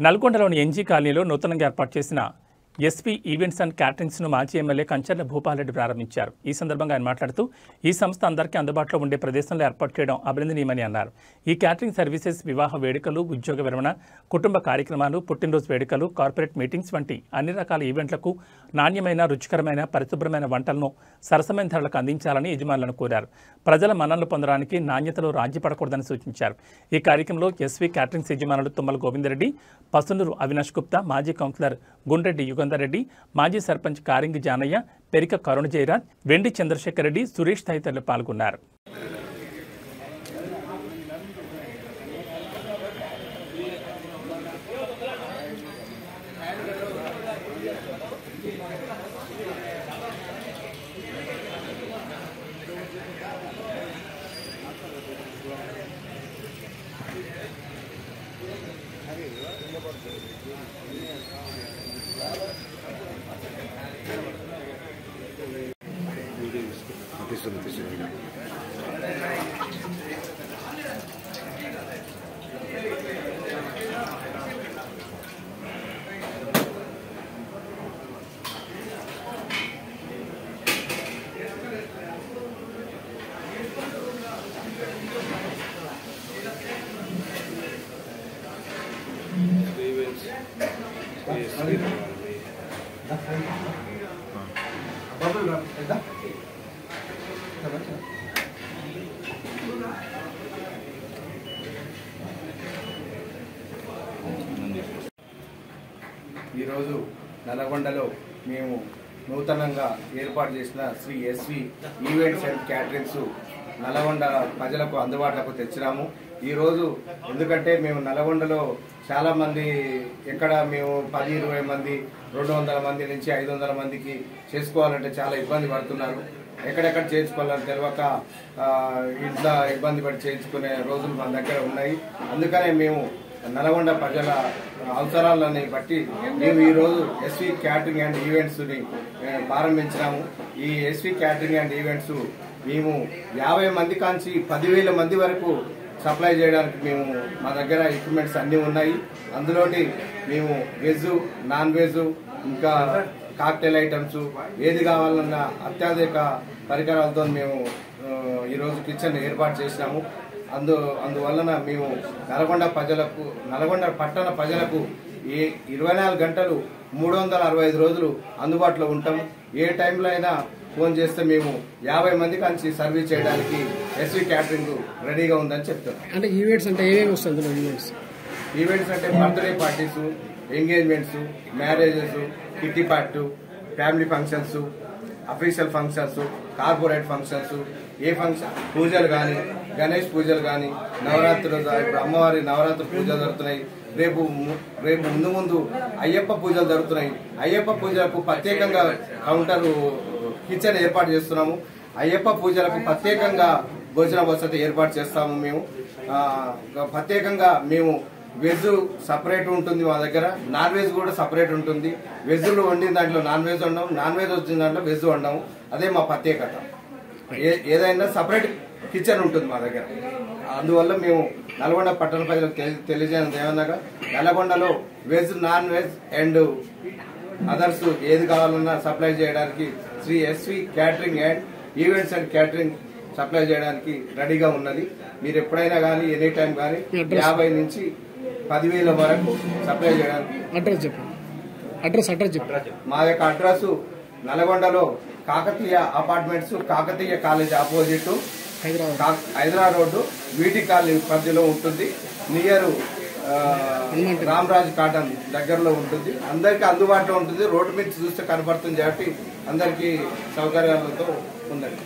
నల్గొండలోని NG కాలనీలో నూతనంగా ఏర్పాటు చేసిన ఎస్పీ ఈవెంట్స్ అండ్ క్యాటరింగ్స్ను మాజీ ఎమ్మెల్యే కంచర్ల భూపాలరెడ్డి ప్రారంభించారు. ఈ సందర్భంగా ఆయన మాట్లాడుతూ ఈ సంస్థ అందరికీ అందుబాటులో ఉండే ప్రదేశంలో ఏర్పాటు చేయడం అభినందనీయమని అన్నారు. ఈ క్యాటరింగ్ సర్వీసెస్ వివాహ వేడుకలు, ఉద్యోగ విరమణ, కుటుంబ కార్యక్రమాలు, పుట్టినరోజు వేడుకలు, కార్పొరేట్ మీటింగ్స్ వంటి అన్ని రకాల ఈవెంట్లకు నాణ్యమైన, రుచికరమైన, పరిశుభ్రమైన వంటలను సరసమైన ధరలకు అందించాలని యజమానులను కోరారు. ప్రజల మన్ననలు పొందడానికి నాణ్యతలో రాజీ పడకూడదని సూచించారు. ఈ కార్యక్రమంలో ఎస్వీ క్యాటరింగ్స్ యజమానులు తుమ్మల గోవిందరెడ్డి, పసునూరు అవినాష్ గుప్తా, మాజీ కౌన్సిలర్ గుండ్రెడ్డి యుగంధర్ రెడ్డి, మాజీ సర్పంచ్ కారింగి జానయ్య, పెరిక కరుణ జయరాజ్, వెండి చంద్రశేఖర్ రెడ్డి, సురేష్ తదితరులు పాల్గొన్నారు. ఈరోజు నల్గొండలో మేము నూతనంగా ఏర్పాటు చేసిన Sri SV events and caterings Nalgonda ప్రజలకు అందుబాటులోకి తెచ్చినాము. ఈరోజు ఎందుకంటే మేము నల్గొండలో చాలామంది ఎక్కడ మేము 10-20 మంది 200 మంది నుంచి 500 మందికి చేసుకోవాలంటే చాలా ఇబ్బంది పడుతున్నారు. ఎక్కడెక్కడ చేయించుకోవాలని తెలియక ఇంట్లో ఇబ్బంది పడి చేయించుకునే రోజులు మన దగ్గర ఉన్నాయి. అందుకనే మేము నల్గొండ ప్రజల అవసరాలని బట్టి మేము ఈరోజు ఎస్వీ క్యాటరింగ్ అండ్ ఈవెంట్స్ని ప్రారంభించినాము. ఈ ఎస్వీ క్యాటరింగ్ అండ్ ఈవెంట్స్ మేము 50 మంది కాంచి 10,000 మంది వరకు సప్లై చేయడానికి మేము మా దగ్గర ఎక్విప్మెంట్స్ అన్నీ ఉన్నాయి. అందులోని మేము వెజ్, నాన్ వెజ్, ఇంకా కాక్టైల్ ఐటమ్స్ ఏది కావాలన్నా అత్యాధునిక పరికరాలతో మేము ఈరోజు కిచెన్ ఏర్పాటు చేసినాము. అందువలన మేము నల్గొండ పట్టణ ప్రజలకు 24 గంటలు 365 రోజులు అందుబాటులో ఉంటాం. ఏ టైంలో అయినా ఫోన్ చేస్తే మేము 50 మంది కాంచి సర్వీస్ చేయడానికి ఎస్వీ క్యాటరింగ్ రెడీగా ఉందని చెప్తున్నాం. అంటే ఈవెంట్స్ అంటే ఏమేమి వస్తుంది? ఈవెంట్స్ అంటే birthday parties, engagements, marriages, kitty party, family functions, official functions, corporate functions, ఏ ఫంక్షన్ పూజలు కానీ, గణేష్ పూజలు కానీ, నవరాత్రులు, ఇప్పుడు అమ్మవారి నవరాత్రి పూజలు జరుగుతున్నాయి. రేపు ముందు అయ్యప్ప పూజలు జరుగుతున్నాయి. అయ్యప్ప పూజలకు ప్రత్యేకంగా కౌంటర్ కిచెన్ ఏర్పాటు చేస్తున్నాము. అయ్యప్ప పూజలకు ప్రత్యేకంగా భోజన వసతి ఏర్పాటు చేస్తాము. మేము ప్రత్యేకంగా మేము వెజ్ సపరేట్ ఉంటుంది మా దగ్గర, నాన్ వెజ్ కూడా సపరేట్ ఉంటుంది. వెజ్లు వండిన దాంట్లో నాన్ వెజ్ వండము, నాన్ వెజ్ వచ్చిన దాంట్లో వెజ్ వండము. అదే మా ప్రత్యేకత. ఏదైనా సపరేట్ కిచెన్ ఉంటుంది మా దగ్గర. అందువల్ల మేము నల్గొండ పట్టణ ప్రజలకు తెలియజేయడం ఏమనగా నల్గొండలో veg, non veg and others ఏది కావాలన్నా సప్లై చేయడానికి Sri SV catering and events and catering supply చేయడానికి రెడీగా ఉన్నది. మీరు ఎప్పుడైనా కానీ ఎనీ టైం కానీ 50 నుంచి 10,000 వరకు సప్లై చేయడానికి. అడ్రస్ చెప్పండి. మా యొక్క అడ్రస్ నల్గొండలో Kakatiya apartments, Kakatiya college opposite, Hyderabad road, వీటి కాలనీ పరిధిలో ఉంటుంది. నియర్ రామరాజ్ కాటన్ దగ్గరలో ఉంటుంది. అందరికీ అందుబాటులో ఉంటుంది. రోడ్డు మీద చూస్తే కనపడుతుంది కాబట్టి అందరికీ సౌకర్యాలతో ఉందండి.